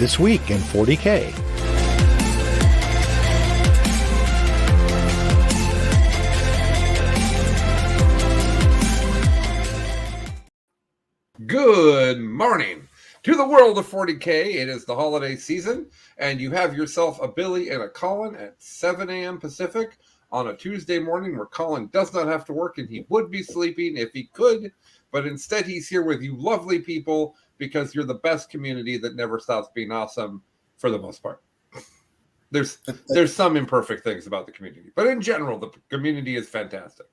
This week in 40K. Good morning to the world of 40K. It is the holiday season, and you have yourself a Billy and a Colin at 7 a.m. Pacific on a Tuesday morning where Colin does not have to work, and he would be sleeping if he could, but instead he's here with you lovely people because you're the best community that never stops being awesome for the most part. There's some imperfect things about the community, but in general, the community is fantastic.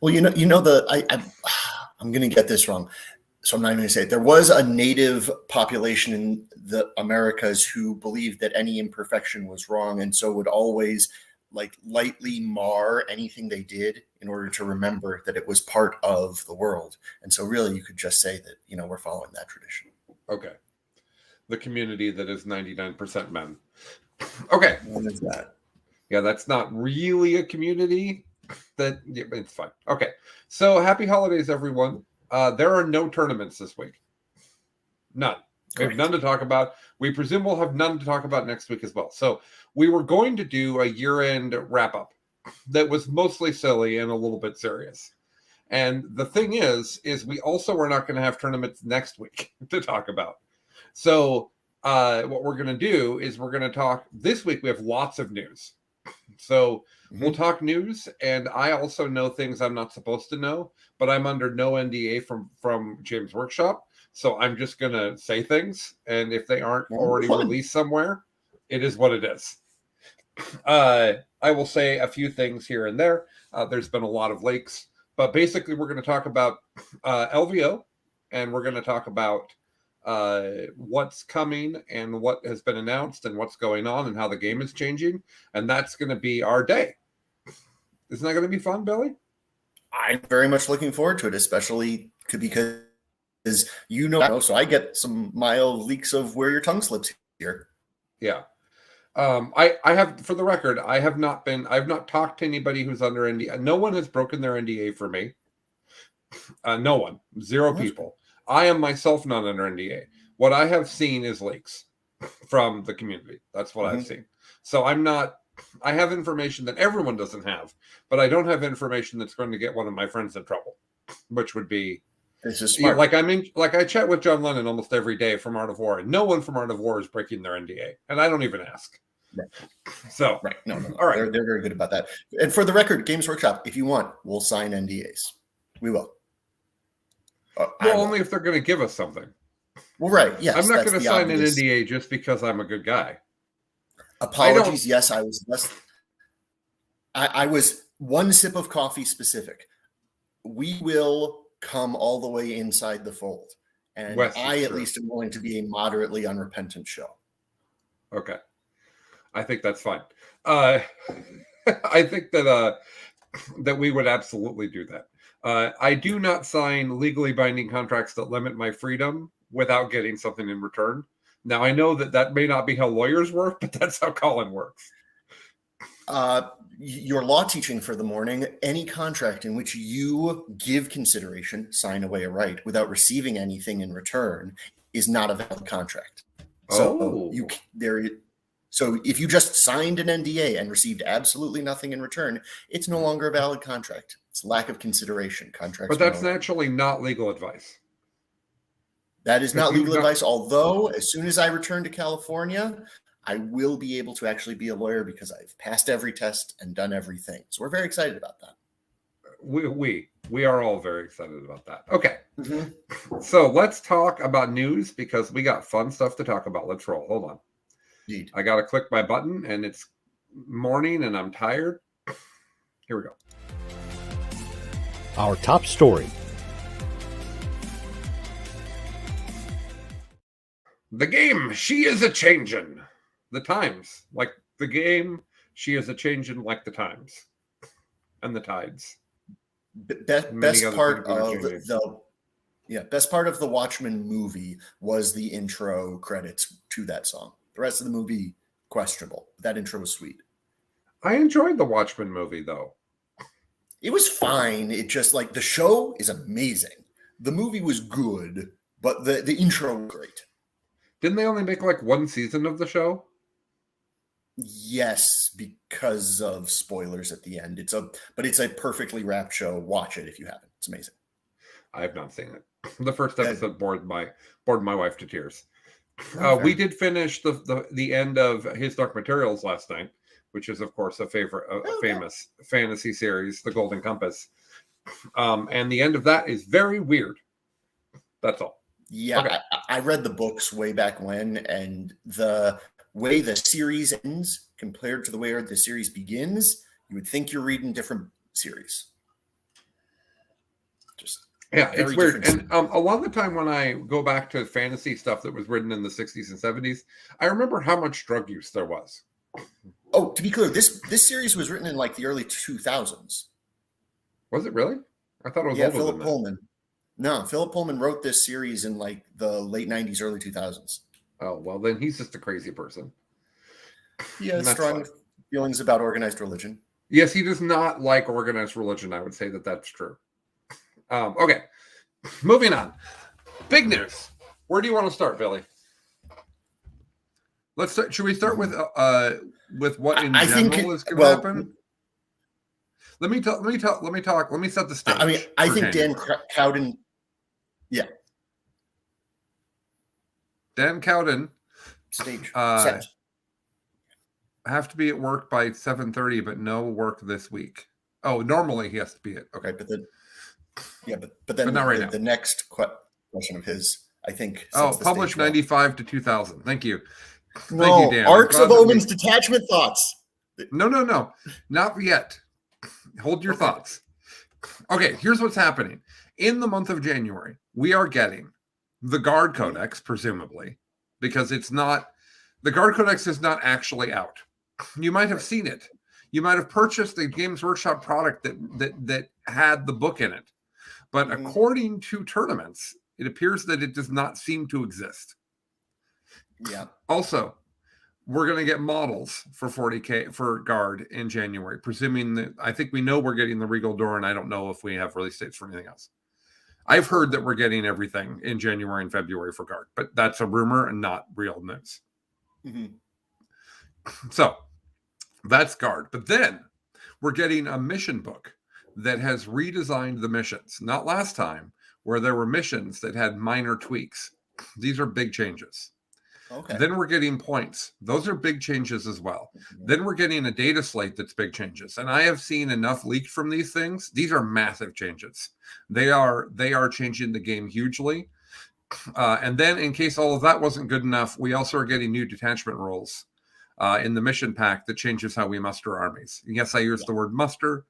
Well, I'm going to get this wrong, so I'm not even going to say it. There was a native population in the Americas who believed that any imperfection was wrong, and so would always lightly mar anything they did in order to remember that it was part of the world. And so really you could just say that, we're following that tradition. Okay. The community that is 99% men. Okay. What is that? Yeah, that's not really a community. It's fine. Okay. So happy holidays, everyone. There are no tournaments this week. None. We have none to talk about. We presume we'll have none to talk about next week as well. So we were going to do a year-end wrap-up that was mostly silly and a little bit serious. And the thing is we also are not going to have tournaments next week to talk about. So what we're going to do is we're going to talk this week. We have lots of news. So we'll talk news, and I also know things I'm not supposed to know, but I'm under no NDA from James Workshop. So I'm just going to say things, and if they aren't already released somewhere, it is what it is. I will say a few things here and there. There's been a lot of leaks, but basically we're going to talk about LVO, and we're going to talk about what's coming and what has been announced and what's going on and how the game is changing, and that's going to be our day. Isn't that going to be fun, Billy? I'm very much looking forward to it, especially because so I get some mild leaks of where your tongue slips here. Yeah. I have, for the record, I've not talked to anybody who's under NDA. No one has broken their NDA for me. No one. Zero people. I am myself not under NDA. What I have seen is leaks from the community. That's what I've seen. So I have information that everyone doesn't have, but I don't have information that's going to get one of my friends in trouble, which would be, this is smart. I chat with John Lennon almost every day from Art of War, and no one from Art of War is breaking their NDA, and I don't even ask. Right. So right, no. All right, they're very good about that. And for the record, Games Workshop, if you want, we'll sign NDAs. We will. Only if they're going to give us something. Well, right. Yes, I'm not going to sign an NDA just because I'm a good guy. Apologies. Yes, I was less. I was one sip of coffee specific. We will come all the way inside the fold, and at least am willing to be a moderately unrepentant show. Okay, I think that's fine. I think that we would absolutely do that. I do not sign legally binding contracts that limit my freedom without getting something in return. Now, I know that may not be how lawyers work, but that's how Colin works. Your law teaching for the morning, any contract in which you give consideration, sign away a right, without receiving anything in return is not a valid contract. So if you just signed an NDA and received absolutely nothing in return, it's no longer a valid contract. It's lack of consideration. Contracts. But that's actually not legal advice. That is not legal advice, although as soon as I return to California, I will be able to actually be a lawyer because I've passed every test and done everything. So we're very excited about that. We are all very excited about that. Okay. So let's talk about news because we got fun stuff to talk about. Let's roll. Hold on. Indeed. I got to click my button and it's morning and I'm tired. Here we go. Our top story. The game, she is a changin'. The times, like the game, she is a changin' like the times and the tides. Best part of the Watchmen movie was the intro credits to that song. The rest of the movie, questionable. That intro was sweet. I enjoyed the Watchmen movie, though. It was fine. It just the show is amazing. The movie was good, but the intro was great. Didn't they only make like one season of the show? Yes, because of spoilers at the end. But it's a perfectly wrapped show. Watch it if you haven't. It's amazing. I have not seen it. The first episode bored my wife to tears. Okay. We did finish the end of His Dark Materials last night, which is of course a famous fantasy series, The Golden Compass. And the end of that is very weird. That's all. Yeah, Okay. I read the books way back when, and the way the series ends compared to the way the series begins, you would think you're reading different series. Just yeah, it's weird. And series. a lot of the time when I go back to fantasy stuff that was written in the 60s and 70s, I remember how much drug use there was. Oh, to be clear, this series was written in like the early 2000s. Was it really? I thought it was older Philip than that. Pullman. No, Philip Pullman wrote this series in like the late 90s, early 2000s. Oh, well, then he's just a crazy person. He has strong feelings about organized religion. Yes, he does not like organized religion. I would say that that's true. Okay, moving on. Big news. Where do you want to start, Billy? Let's start. Should we start with what in general is going to happen? Let me talk. Let me set the stage. I mean, I think Dan Cowden. Yeah. Dan Cowden. Stage. Have to be at work by 7:30, but no work this week. Oh, normally he has to be at. Okay, but then not right now. The next question of his, I think. Published 95 to 2000. Thank you. No, thank you, Dan. Arcs of Omen's detachment thoughts. No, not yet. Hold your thoughts. Okay, here's what's happening. In the month of January, we are getting the Guard Codex, presumably, because the Guard Codex is not actually out. You might have seen it. You might have purchased the Games Workshop product that had the book in it. But according to tournaments, it appears that it does not seem to exist. Yeah. Also, we're going to get models for 40K for Guard in January, presuming that I think we know we're getting the Regal Door, and I don't know if we have release dates for anything else. I've heard that we're getting everything in January and February for Guard, but that's a rumor and not real news. Mm-hmm. So that's Guard. But then we're getting a mission book that has redesigned the missions. Not last time, where there were missions that had minor tweaks. These are big changes. Okay. Then we're getting points. Those are big changes as well. Mm-hmm. Then we're getting a data slate that's big changes. And I have seen enough leaked from these things. These are massive changes. They are changing the game hugely. And then in case all of that wasn't good enough, we also are getting new detachment rules in the mission pack that changes how we muster armies. Yes, I used the word muster.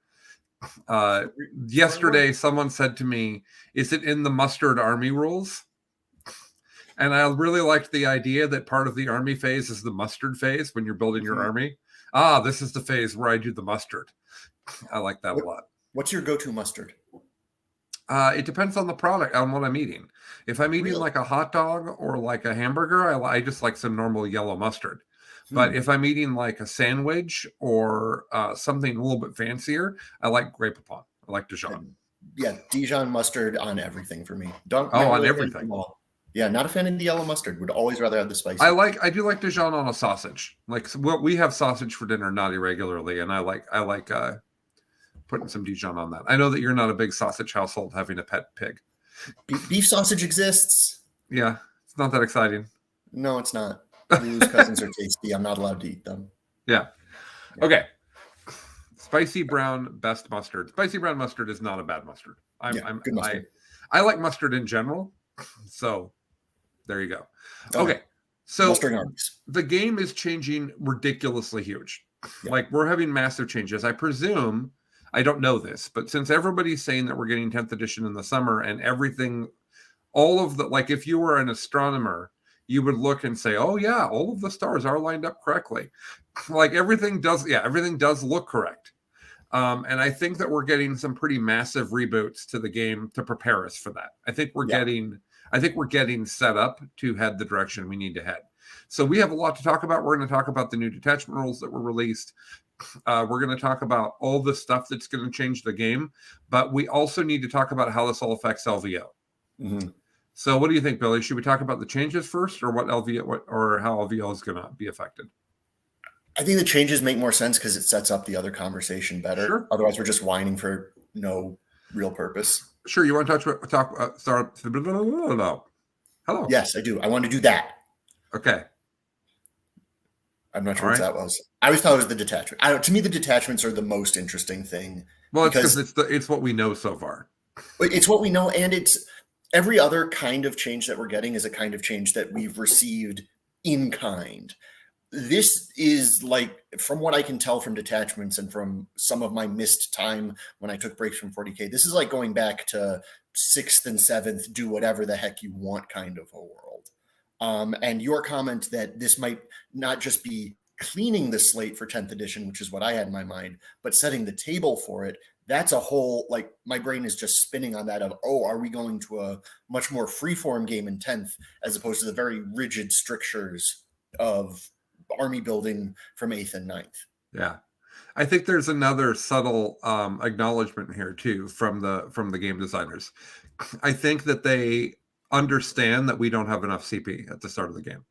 Yesterday, someone said to me, is it in the mustered army rules? And I really liked the idea that part of the army phase is the mustard phase when you're building your army. This is the phase where I do the mustard. I like that a lot. What's your go-to mustard? It depends on the product, on what I'm eating. If I'm eating like a hot dog or like a hamburger, I just like some normal yellow mustard. But if I'm eating like a sandwich or something a little bit fancier, I like Grey Poupon. I like Dijon. Yeah, Dijon mustard on everything for me. On everything. Yeah, not a fan of the yellow mustard. Would always rather have the spicy. I do like Dijon on a sausage. Like we have sausage for dinner not irregularly, and I like putting some Dijon on that. I know that you're not a big sausage household, having a pet pig. Beef sausage exists. Yeah, it's not that exciting. No, it's not. Blue's cousins are tasty. I'm not allowed to eat them. Yeah. Okay. Spicy brown best mustard. Spicy brown mustard is not a bad mustard. Good mustard. I like mustard in general. So there you go. Okay. So the game is changing ridiculously huge. Yeah. Like we're having massive changes. I presume, I don't know this, but since everybody's saying that we're getting 10th edition in the summer and everything, all of the, like if you were an astronomer, you would look and say, oh yeah, all of the stars are lined up correctly. Like everything does look correct. And I think that we're getting some pretty massive reboots to the game to prepare us for that. I think we're getting set up to head the direction we need to head. So we have a lot to talk about. We're going to talk about the new detachment rules that were released. We're going to talk about all the stuff that's going to change the game, but we also need to talk about how this all affects LVO. Mm-hmm. So what do you think, Billy? Should we talk about the changes first, or or how LVL is going to be affected? I think the changes make more sense because it sets up the other conversation better. Sure. Otherwise, we're just whining for no real purpose. Sure. You want to start? Hello. Yes, I do. I want to do that. Okay. I'm not sure what that was. I always thought it was the detachment. To me, the detachments are the most interesting thing. Well, it's because it's what we know so far. It's what we know, and it's every other kind of change that we're getting is a kind of change that we've received in kind. This is like, from what I can tell from detachments and from some of my missed time when I took breaks from 40K, this is like going back to 6th and 7th, do whatever the heck you want kind of a world. And your comment that this might not just be cleaning the slate for 10th edition, which is what I had in my mind, but setting the table for it, that's a whole, like, my brain is just spinning on that of, are we going to a much more freeform game in 10th as opposed to the very rigid strictures of army building from 8th and 9th. Yeah. I think there's another subtle acknowledgement here too from the game designers. I think that they understand that we don't have enough CP at the start of the game.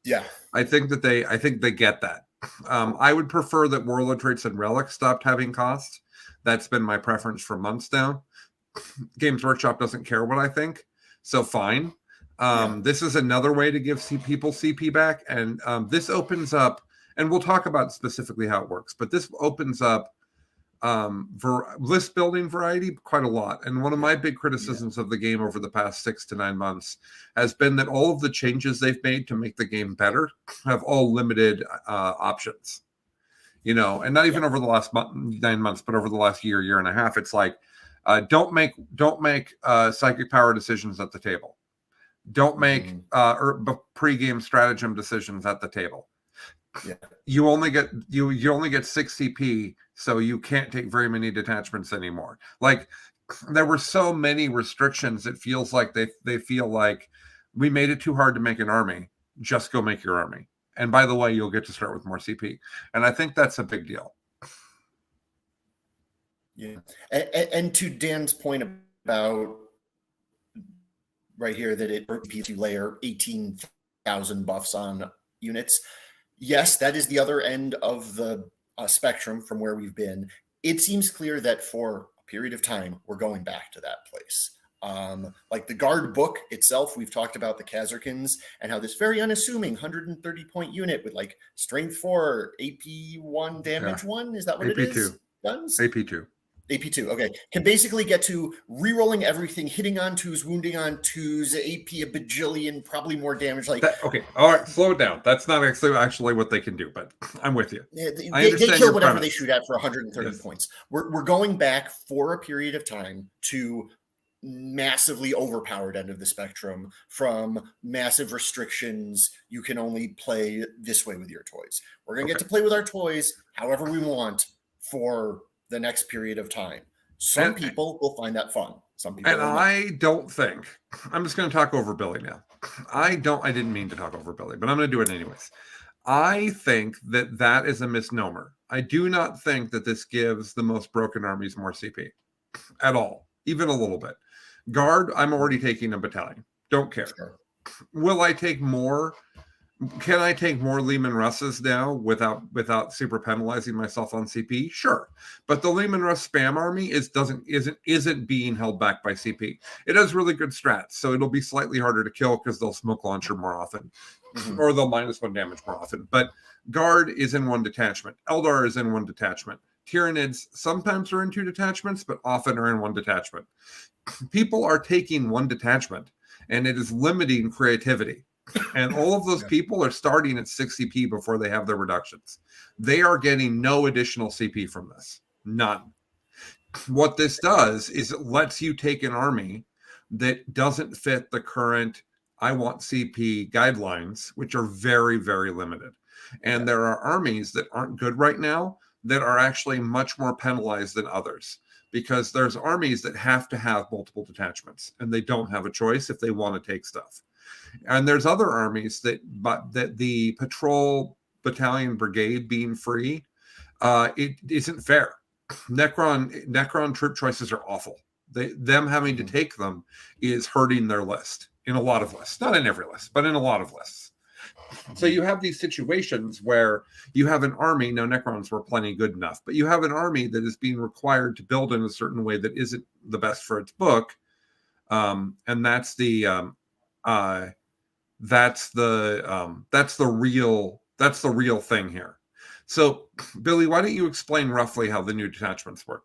Yeah. I think they get that. I would prefer that Warlord Traits and Relics stopped having cost. That's been my preference for months now. Games Workshop doesn't care what I think, so fine. This is another way to give people CP back, and this opens up, and we'll talk about specifically how it works, but this opens up list building variety quite a lot. And one of my big criticisms of the game over the past 6 to 9 months has been that all of the changes they've made to make the game better have all limited options. And not even over the last 9 months, but over the last year and a half, it's like, don't make psychic power decisions at the table. Don't make pre-game stratagem decisions at the table. Yeah. You only get 6 CP, so you can't take very many detachments anymore. Like, there were so many restrictions. It feels like they feel like we made it too hard to make an army. Just go make your army. And by the way, you'll get to start with more CP. And I think that's a big deal. Yeah. And to Dan's point about right here that it repeats, you layer 18,000 buffs on units. Yes, that is the other end of the spectrum from where we've been. It seems clear that for a period of time, we're going back to that place. Like the guard book itself, we've talked about the Khazarkins and how this very unassuming 130 point unit with like strength 4, AP 1, damage 1. Is that what AP2. it is? Guns? AP2. AP2, okay. Can basically get to re-rolling everything, hitting on 2s, wounding on 2s, AP a bajillion, probably more damage. Okay, all right, slow it down. That's not actually what they can do, but I'm with you. Yeah, they kill whatever they shoot at for 130 points. We're going back for a period of time to massively overpowered end of the spectrum, from massive restrictions. You can only play this way with your toys. We're going to get to play with our toys however we want for the next period of time. Some people will find that fun. Some people and I don't think, I'm just going to talk over Billy now. I didn't mean to talk over Billy, but I'm going to do it anyways. I think that is a misnomer. I do not think that this gives the most broken armies more CP at all, even a little bit. Guard, I'm already taking a battalion. Don't care. Sure. Will I take more? Can I take more Lehman Russes now without super penalizing myself on CP? Sure, but the Lehman Russ spam army isn't being held back by CP. It has really good strats, so it'll be slightly harder to kill because they'll smoke launcher more often, or they'll -1 damage more often. But Guard is in 1 detachment. Eldar is in 1 detachment. Tyranids sometimes are in 2 detachments, but often are in 1 detachment. People are taking 1 detachment, and it is limiting creativity. And all of those people are starting at 6 CP before they have their reductions. They are getting no additional CP from this. None. What this does is it lets you take an army that doesn't fit the current I want CP guidelines, which are very, very limited. And there are armies that aren't good right now that are actually much more penalized than others, because there's armies that have to have multiple detachments and they don't have a choice if they want to take stuff. And there's other armies that the patrol battalion brigade being free, it isn't fair. Necron troop choices are awful. Them having to take them is hurting their list. in a lot of lists, not in every list, but in a lot of lists. So you have these situations where you have an army. Now, Necrons were plenty good enough, but you have an army that is being required to build in a certain way that isn't the best for its book, and that's the real thing here. So, Billy, why don't you explain roughly how the new detachments work?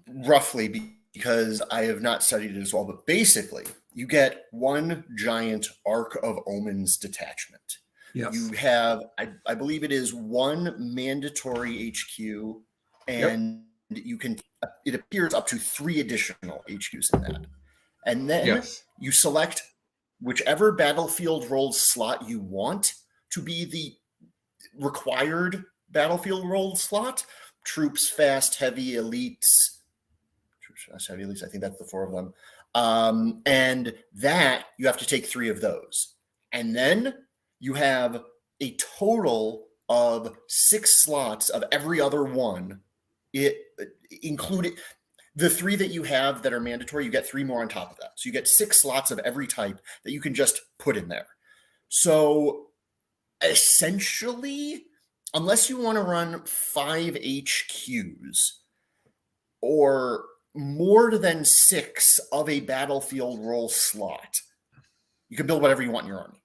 Roughly, because I have not studied it as well, but basically, you get one giant Arc of Omens detachment. Yes. You have, I believe it is one mandatory HQ, and you can, it appears up to 3 additional HQs in that. And then you select whichever battlefield role slot you want to be the required battlefield role slot. Troops, fast, heavy, elites. Troops, fast, heavy, elites. I think that's the 4 of them. And that you have to take 3 of those. And then you have a total of 6 slots of every other one. It included the 3 that you have that are mandatory. You get 3 more on top of that. So you get 6 slots of every type that you can just put in there. So essentially, unless you want to run 5 HQs or more than 6 of a battlefield role slot, you can build whatever you want in your army.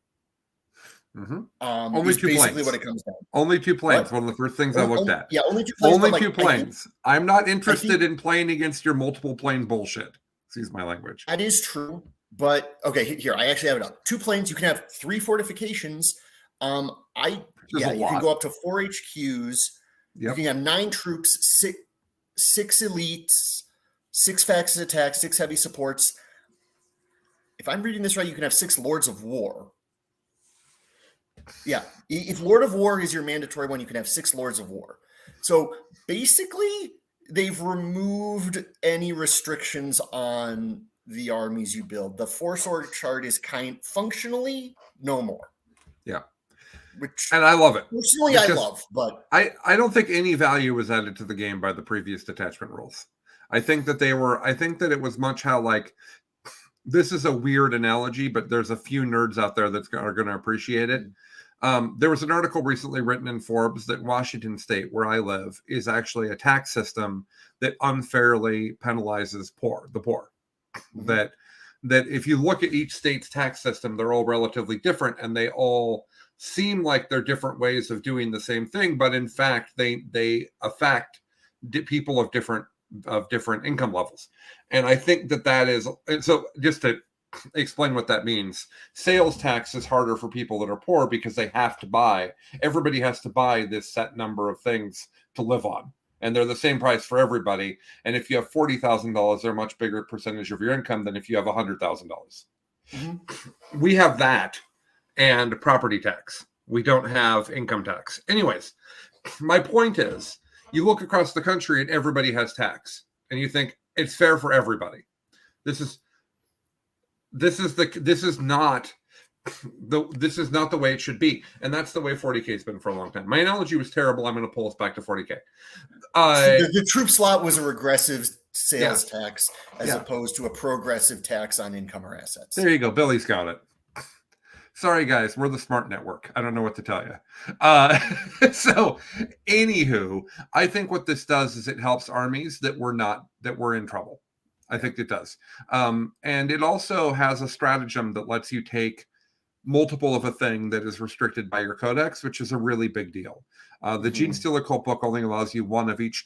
Only 2 basically planes. What it comes down to. Only 2 planes. What? One of the first things I looked at. Yeah, only 2 planes. Only 2 planes. I'm not interested in playing against your multiple plane bullshit. Excuse my language. That is true. But okay, here, I actually have it up. 2 planes, you can have 3 fortifications. You can go up to 4 HQs. You can have 9 troops, 6 elites, 6 facets attacks, 6 heavy supports. If I'm reading this right, you can have 6 Lords of War. Yeah, if Lord of War is your mandatory one, you can have 6 Lords of War. So basically, they've removed any restrictions on the armies you build. The Force Org chart is functionally no more. Yeah. And I love it. Personally, I love, but I don't think any value was added to the game by the previous detachment rules. I think that it was much how, like, this is a weird analogy, but there's a few nerds out there that are going to appreciate it. There was an article recently written in Forbes that Washington State, where I live, is actually a tax system that unfairly penalizes the poor. That if you look at each state's tax system, they're all relatively different, and they all seem like they're different ways of doing the same thing, but in fact, they affect people of different income levels. And I think that is so. Just to explain what that means, sales tax is harder for people that are poor because they have to buy. Everybody has to buy this set number of things to live on, and they're the same price for everybody. And if you have $40,000, they're a much bigger percentage of your income than if you have $100,000. We have that and property tax. We don't have income tax. Anyways, my point is, you look across the country and everybody has tax, and you think it's fair for everybody. This is not the way it should be, and that's the way 40K has been for a long time. My analogy was terrible. I'm going to pull us back to 40K. The troop slot was a regressive sales tax as opposed to a progressive tax on income or assets. There you go. Billy's got it. Sorry, guys. We're the smart network. I don't know what to tell you. So, anywho, I think what this does is it helps armies that were in trouble. I think it does. And it also has a stratagem that lets you take multiple of a thing that is restricted by your codex, which is a really big deal. The Gene Stealer Cult book only allows you one of each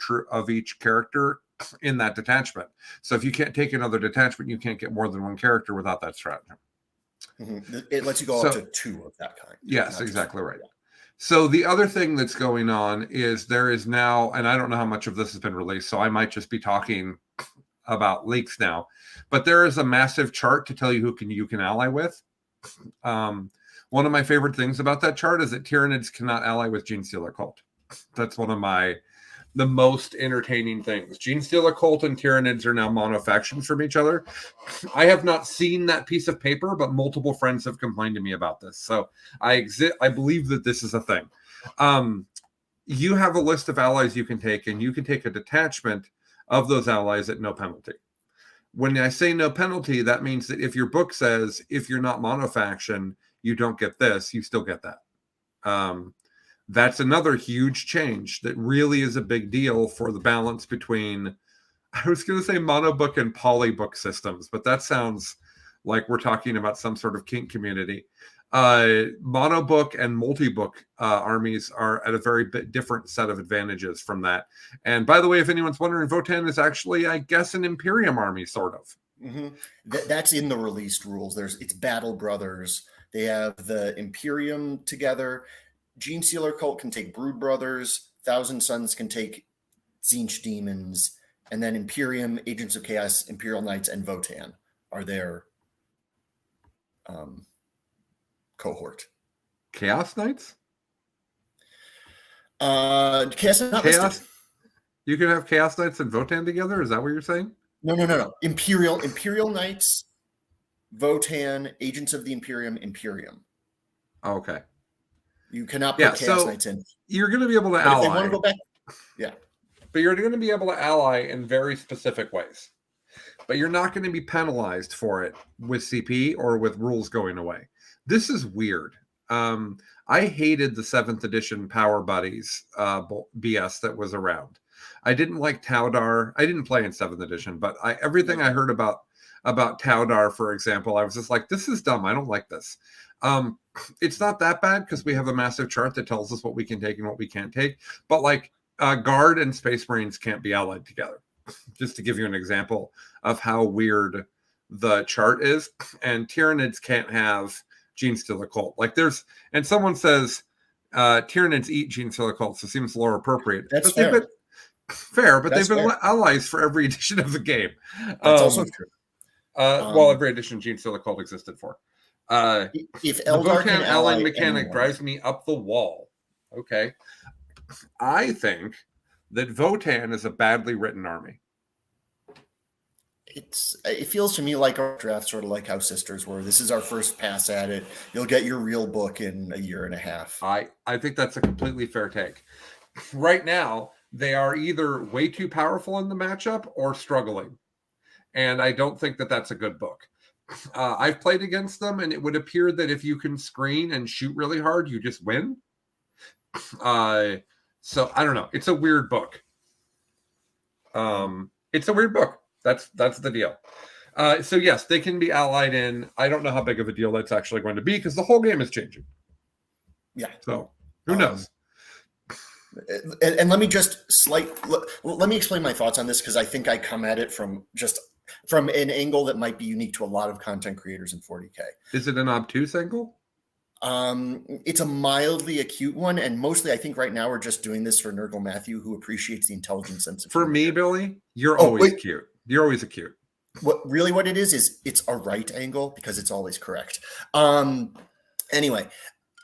character in that detachment. So if you can't take another detachment, you can't get more than one character without that stratagem. It lets you go up to 2 of that kind. Yes, exactly right. So the other thing that's going on is there is now, and I don't know how much of this has been released, so I might just be talking about leaks now, but there is a massive chart to tell you who you can ally with. One of my favorite things about that chart is that Tyranids cannot ally with Gene Stealer Cult. That's one of the most entertaining things. Gene Stealer Cult and Tyranids are now mono factions from each other. I have not seen that piece of paper, but multiple friends have complained to me about this. So I believe that this is a thing. You have a list of allies you can take, and you can take a detachment of those allies at no penalty. When I say no penalty, that means that if your book says if you're not monofaction, you don't get this, you still get that. That's another huge change that really is a big deal for the balance between, I was going to say monobook and polybook systems, but that sounds like we're talking about some sort of kink community. Monobook and multi-book armies are at a very different set of advantages from that. And by the way, if anyone's wondering, Votan is actually, I guess, an Imperium army, sort of. Mm-hmm. That's in the released rules. It's Battle Brothers. They have the Imperium together. Gene Stealer Cult can take Brood Brothers. Thousand Suns can take Tzeentch Demons. And then Imperium, Agents of Chaos, Imperial Knights, and Votan are their cohort. Chaos Knights? Chaos is not Chaos? listed. You can have Chaos Knights and Votan together? Is that what you're saying? No. Imperial Knights, Votan, Agents of the Imperium. Okay. You cannot put Chaos Knights in. You're going to be able to but ally. If they want to go back, yeah. But you're going to be able to ally in very specific ways. But you're not going to be penalized for it with CP or with rules going away. This is weird. I hated the 7th edition Power Buddies BS that was around. I didn't like Taudar. I didn't play in 7th edition, but everything I heard about Taudar, for example, I was just like, this is dumb. I don't like this. It's not that bad because we have a massive chart that tells us what we can take and what we can't take. But like Guard and Space Marines can't be allied together. Just to give you an example of how weird the chart is. And Tyranids can't have Gene Stealer Cult. Like and someone says Tyranids eat Gene Stealer Cult, so it seems more appropriate. That's fair. But they've been allies for every edition of the game. That's also true. Every edition Gene Stealer Cult existed for. If the Votan allying mechanic drives me up the wall. Okay. I think that Votan is a badly written army. It feels to me like our draft, sort of like how Sisters were. This is our first pass at it. You'll get your real book in a year and a half. I think that's a completely fair take. Right now, they are either way too powerful in the matchup or struggling. And I don't think that that's a good book. I've played against them, and it would appear that if you can screen and shoot really hard, you just win. So I don't know. It's a weird book. It's a weird book. That's the deal. So yes, they can be allied in. I don't know how big of a deal that's actually going to be because the whole game is changing. Yeah. So who knows? And let me let me explain my thoughts on this because I think I come at it from an angle that might be unique to a lot of content creators in 40K. Is it an obtuse angle? It's a mildly acute one, and mostly I think right now we're just doing this for Nurgle Matthew, who appreciates the intelligent sense of humor. For me, Billy, you're always cute. You're always acute. What it is it's a right angle because it's always correct. Anyway,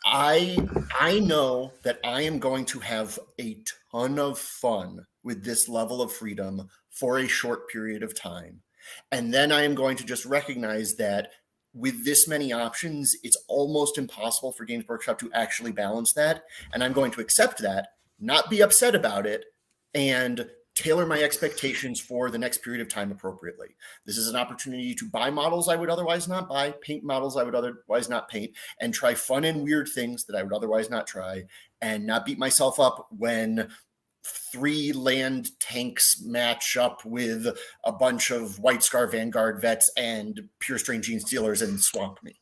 I know that I am going to have a ton of fun with this level of freedom for a short period of time. And then I am going to just recognize that with this many options, it's almost impossible for Games Workshop to actually balance that. And I'm going to accept that, not be upset about it, and tailor my expectations for the next period of time appropriately. This is an opportunity to buy models I would otherwise not buy, paint models I would otherwise not paint, and try fun and weird things that I would otherwise not try, and not beat myself up when 3 land tanks match up with a bunch of White Scar Vanguard vets and Pure Strain Gene Stealers and swamp me.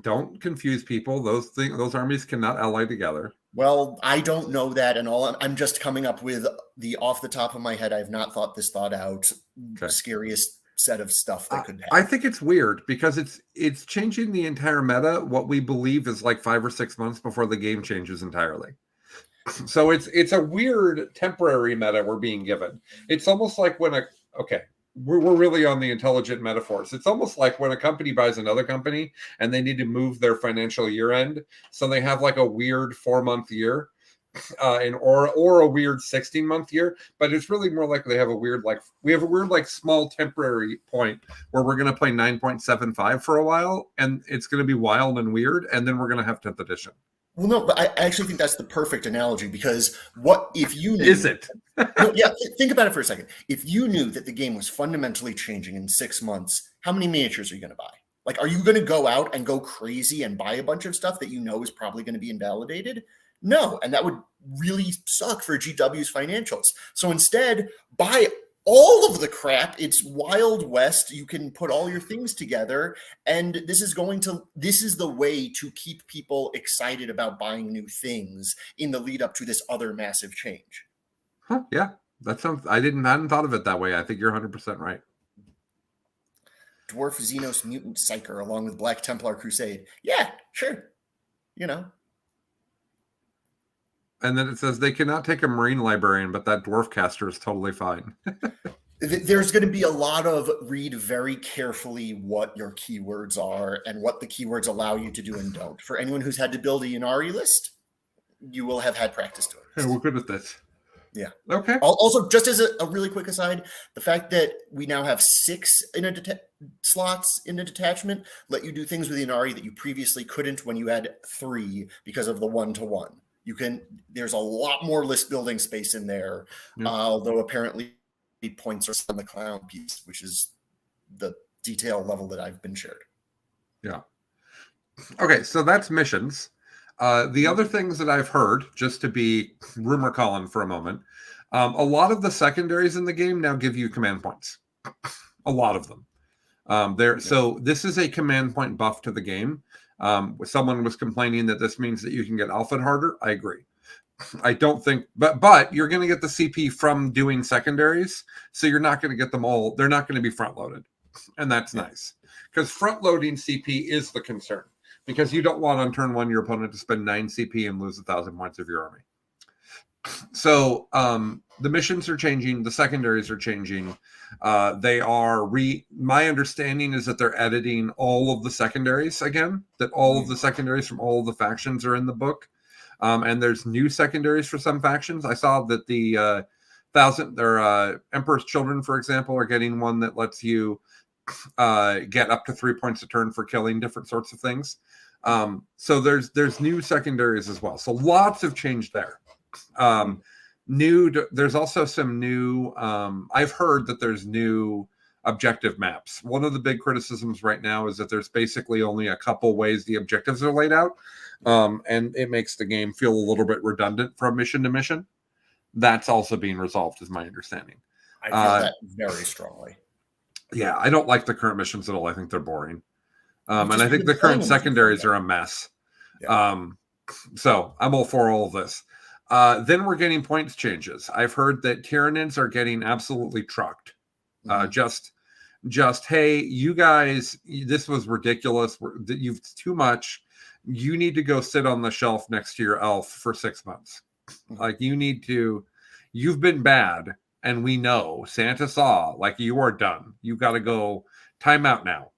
Don't confuse people. Those armies cannot ally together. Well, I don't know that, and I'm just coming up with the off the top of my head. I've not thought this thought out. Okay. Scariest set of stuff that could happen. I think it's weird because it's changing the entire meta. What we believe is like 5 or 6 months before the game changes entirely. So it's a weird temporary meta we're being given. It's almost like when we're really on the intelligent metaphors. It's almost like when a company buys another company and they need to move their financial year end. So they have like a weird 4-month year or a weird 16-month year, but it's really more like they have a weird, small temporary point where we're going to play 9.75 for a while and it's going to be wild and weird. And then we're going to have 10th edition. Well, no, but I actually think that's the perfect analogy, because what if you knew, Is it? no, yeah, think about it for a second. If you knew that the game was fundamentally changing in 6 months, how many miniatures are you going to buy? Like, are you going to go out and go crazy and buy a bunch of stuff that you know is probably going to be invalidated? No, and that would really suck for GW's financials. So instead, buy all of the crap. It's Wild West. You can put all your things together, and this is the way to keep people excited about buying new things in the lead up to this other massive change. Huh, yeah, that sounds. I hadn't thought of it that way. I think you're 100% right. Dwarf Xenos Mutant Psyker along with Black Templar Crusade. Yeah, sure. You know. And then it says they cannot take a Marine librarian, but that dwarf caster is totally fine. There's going to be a lot of read very carefully what your keywords are and what the keywords allow you to do and don't. For anyone who's had to build a Ynnari list, you will have had practice doing this. Hey, we're good at this. Yeah. Okay. Also, just as a really quick aside, the fact that we now have 6 slots in a detachment let you do things with Ynnari that you previously couldn't when you had 3 because of the 1-to-1. There's a lot more list building space in there, although apparently points are on the clown piece, which is the detail level that I've been shared. Yeah. Okay, so that's missions. The other things that I've heard, just to be rumor calling for a moment, a lot of the secondaries in the game now give you command points. A lot of them. So this is a command point buff to the game. Someone was complaining that this means that you can get alpha harder. I agree. I don't think, but you're going to get the CP from doing secondaries, so you're not going to get them all. They're not going to be front loaded, and that's nice, because front loading CP is the concern, because you don't want on turn 1 your opponent to spend 9 CP and lose 1,000 points of your army. So the missions are changing, the secondaries are changing. My understanding is that they're editing all of the secondaries again, that all of the secondaries from all of the factions are in the book. And there's new secondaries for some factions. I saw that the Emperor's Children, for example, are getting one that lets you get up to 3 points a turn for killing different sorts of things. So there's new secondaries as well. So lots have changed there. There's also some new. I've heard that there's new objective maps. One of the big criticisms right now is that there's basically only a couple ways the objectives are laid out. And it makes the game feel a little bit redundant from mission to mission. That's also being resolved, is my understanding. I feel that very strongly. Yeah, I don't like the current missions at all. I think they're boring. And I think the current secondaries are a mess. Yeah. So I'm all for all of this. Then we're getting points changes. I've heard that Tyranids are getting absolutely trucked. Hey, you guys, this was ridiculous. You've too much. You need to go sit on the shelf next to your elf for 6 months. Like, you've been bad, and we know. Santa saw, like, you are done. You got to go time out now.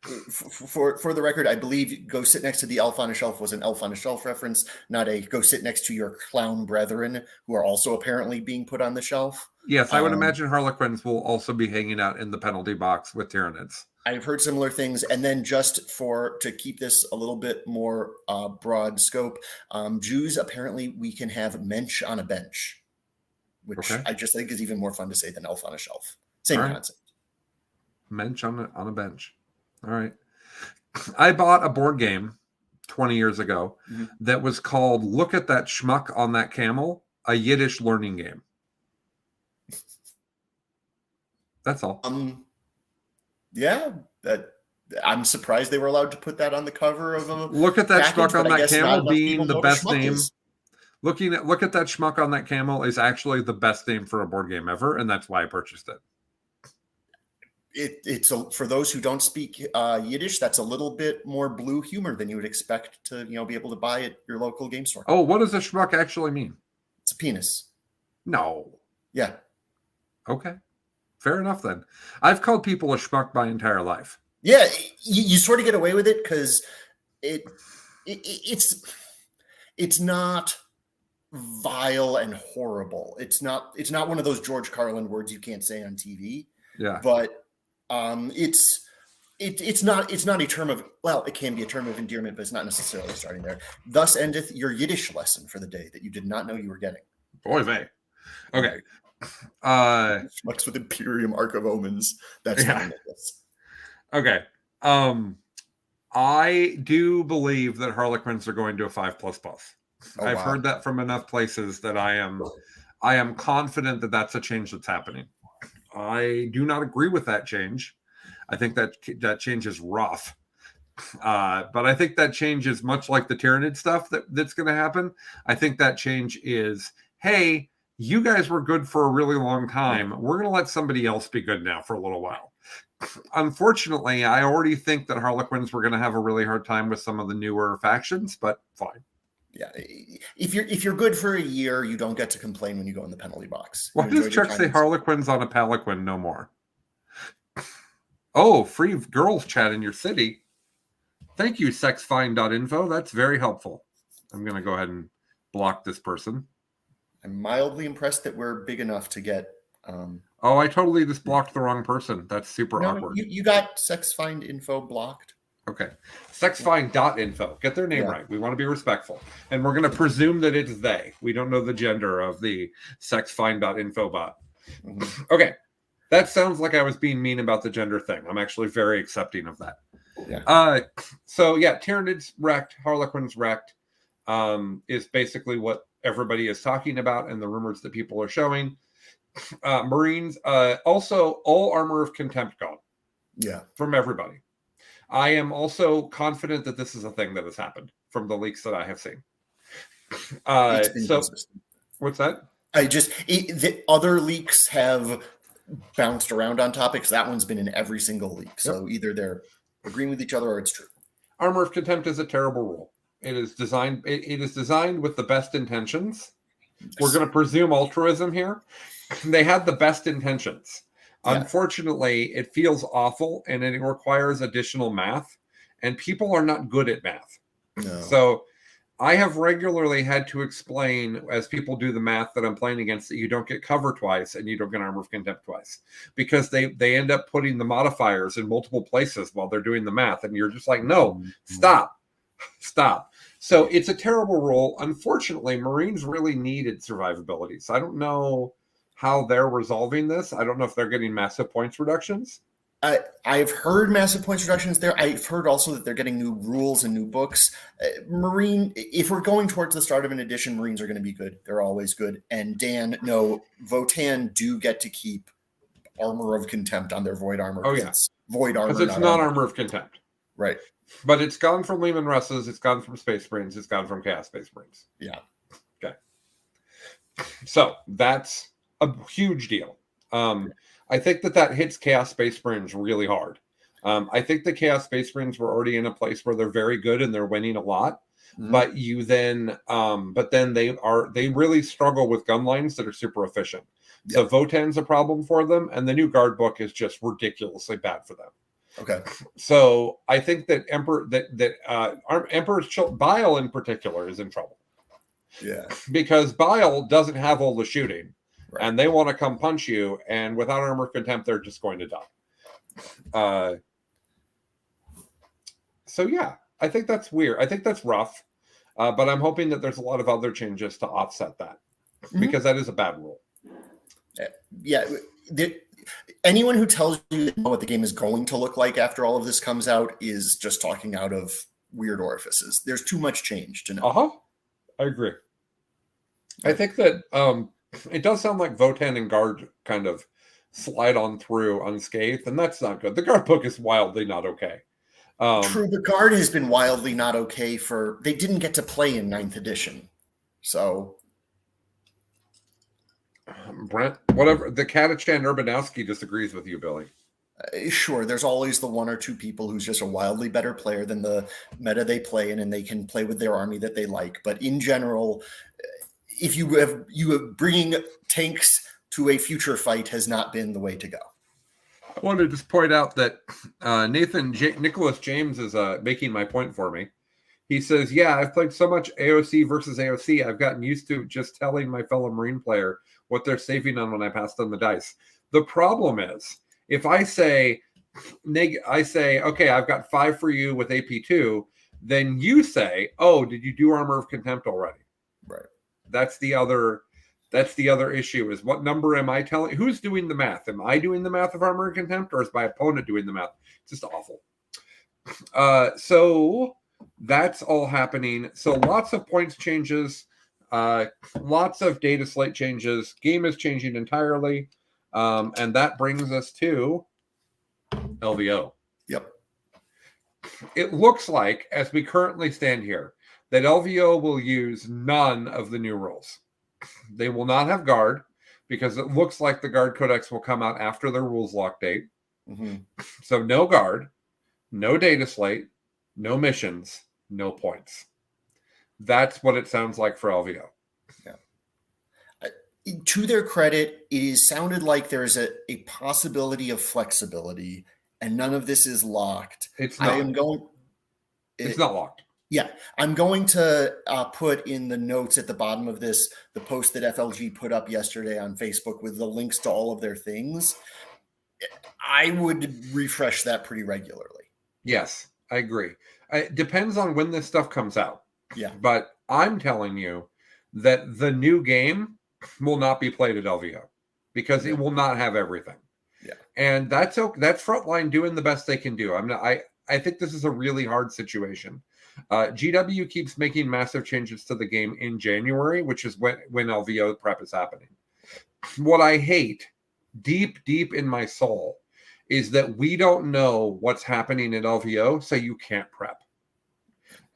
For the record, I believe go sit next to the elf on a shelf was an elf on a shelf reference, not a go sit next to your clown brethren who are also apparently being put on the shelf. Yes, I would imagine Harlequins will also be hanging out in the penalty box with Tyranids. I've heard similar things. And then just to keep this a little bit more broad scope, Jews, apparently we can have mensch on a bench, which I just think is even more fun to say than elf on a shelf. Same concept. Mensch on a bench. All right. I bought a board game 20 years ago that was called Look at That Schmuck on That Camel, a Yiddish learning game. That's all. Yeah, I'm surprised they were allowed to put that on the cover of a Look at That Schmuck on That Camel being the best name. Look at That Schmuck on That Camel is actually the best name for a board game ever, and that's why I purchased it. It's for those who don't speak Yiddish, that's a little bit more blue humor than you would expect to be able to buy at your local game store. Oh, what does a schmuck actually mean? It's a penis. No. Yeah. Okay. Fair enough then. I've called people a schmuck my entire life. Yeah, you sort of get away with it because it's not vile and horrible. It's not one of those George Carlin words you can't say on TV. Yeah. But It's not a term of, well, it can be a term of endearment, but it's not necessarily starting there. Thus endeth your Yiddish lesson for the day that you did not know you were getting. Boy, vey. Okay. Much with Imperium Arc of Omens. That's Yeah. this. Okay. I do believe that Harlequins are going to a 5++. I've heard that from enough places that I am confident that that's a change that's happening. I do not agree with that change. I think that change is rough. But I think that change is much like the Tyranid stuff that's going to happen. I think that change is, hey, you guys were good for a really long time. We're going to let somebody else be good now for a little while. Unfortunately, I already think that Harlequins were going to have a really hard time with some of the newer factions, but fine. Yeah, if you're good for a year, you don't get to complain when you go in the penalty box. Why does Chuck say Harlequins on a Palanquin no more? Oh, free girls chat in your city. Thank you, sexfine.info. That's very helpful. I'm going to go ahead and block this person. I'm mildly impressed that we're big enough to get... Oh, I totally just blocked the wrong person. That's super awkward. You got sexfind.info blocked. Okay. Sexfind.info. Get their name right. We want to be respectful. And we're going to presume that it's they. We don't know the gender of the sexfind.info bot. Mm-hmm. Okay. That sounds like I was being mean about the gender thing. I'm actually very accepting of that. Yeah. So yeah, Tyranids wrecked, Harlequins wrecked, is basically what everybody is talking about and the rumors that people are showing. Marines, also all armor of contempt gone. Yeah. From everybody. I am also confident that this is a thing that has happened from the leaks that I have seen. Consistent. What's that? The other leaks have bounced around on topics. That one's been in every single leak. So either they're agreeing with each other or it's true. Armor of contempt is a terrible rule. It is designed. It is designed with the best intentions. Yes. We're going to presume altruism here. They had the best intentions. Yeah. Unfortunately, it feels awful and it requires additional math. And people are not good at math. No. So I have regularly had to explain, as people do the math that I'm playing against, that you don't get cover twice and you don't get armor of contempt twice. Because they end up putting the modifiers in multiple places while they're doing the math. And you're just like, no, stop. So it's a terrible rule. Unfortunately, Marines really needed survivability. So I don't know how they're resolving this. I don't know if they're getting massive points reductions. I've heard massive points reductions there. I've heard also that they're getting new rules and new books. Marine, if we're going towards the start of an edition, Marines are going to be good. They're always good. And Dan, no, Votan do get to keep armor of contempt on their void armor. Oh, yeah. It's void armor. Because it's not armor of contempt. Right. But it's gone from Lehman Russes. It's gone from Space Marines. It's gone from Chaos Space Marines. Yeah. Okay. So that's a huge deal. I think that hits Chaos Space Marines really hard. I think the Chaos Space Marines were already in a place where they're very good and they're winning a lot. Mm-hmm. But then they really struggle with gun lines that are super efficient. Yep. So Votan's a problem for them, and the new guard book is just ridiculously bad for them. Okay. So I think that Emperor's Bile in particular is in trouble. Yeah. Because Bile doesn't have all the shooting. Right. And they want to come punch you, and without armor of contempt, they're just going to die. So yeah, I think that's weird. I think that's rough, but I'm hoping that there's a lot of other changes to offset that, because that is a bad rule. Yeah, anyone who tells you what the game is going to look like after all of this comes out is just talking out of weird orifices. There's too much change to know. I agree. I think that it does sound like Votan and Guard kind of slide on through unscathed, and that's not good. The Guard book is wildly not okay. True, the Guard has been wildly not okay they didn't get to play in 9th edition. So Brent, whatever, the Katachan Urbanowski disagrees with you, Billy. Sure, there's always the one or two people who's just a wildly better player than the meta they play in, and they can play with their army that they like. But in general, if you have bringing tanks to a future fight has not been the way to go. I want to just point out that Nicholas James is making my point for me. He says, yeah, I've played so much AOC versus AOC, I've gotten used to just telling my fellow Marine player what they're saving on when I pass them the dice. The problem is, if I say I say, okay, I've got 5 for you with AP2. Then you say, oh, did you do Armor of Contempt already? Right. That's the other issue, is what number am I telling? Who's doing the math? Am I doing the math of Armor of Contempt, or is my opponent doing the math? It's just awful. So that's all happening. So lots of points changes, lots of data slate changes. Game is changing entirely. And that brings us to LVO. Yep. It looks like, as we currently stand here, that LVO will use none of the new rules. They will not have guard, because it looks like the guard codex will come out after the rules lock date. Mm-hmm. So no guard, no data slate, no missions, no points. That's what it sounds like for LVO. To their credit, it sounded like there's a possibility of flexibility, and none of this is locked. It's not. It's not locked. Yeah, I'm going to put in the notes at the bottom of this the post that FLG put up yesterday on Facebook with the links to all of their things. I would refresh that pretty regularly. Yes, I agree. It depends on when this stuff comes out. Yeah. But I'm telling you that the new game will not be played at LVO, because it will not have everything. Yeah. And that's Frontline doing the best they can do. I think this is a really hard situation. GW keeps making massive changes to the game in January, which is when LVO prep is happening. What I hate deep in my soul is that we don't know what's happening at LVO, so you can't prep.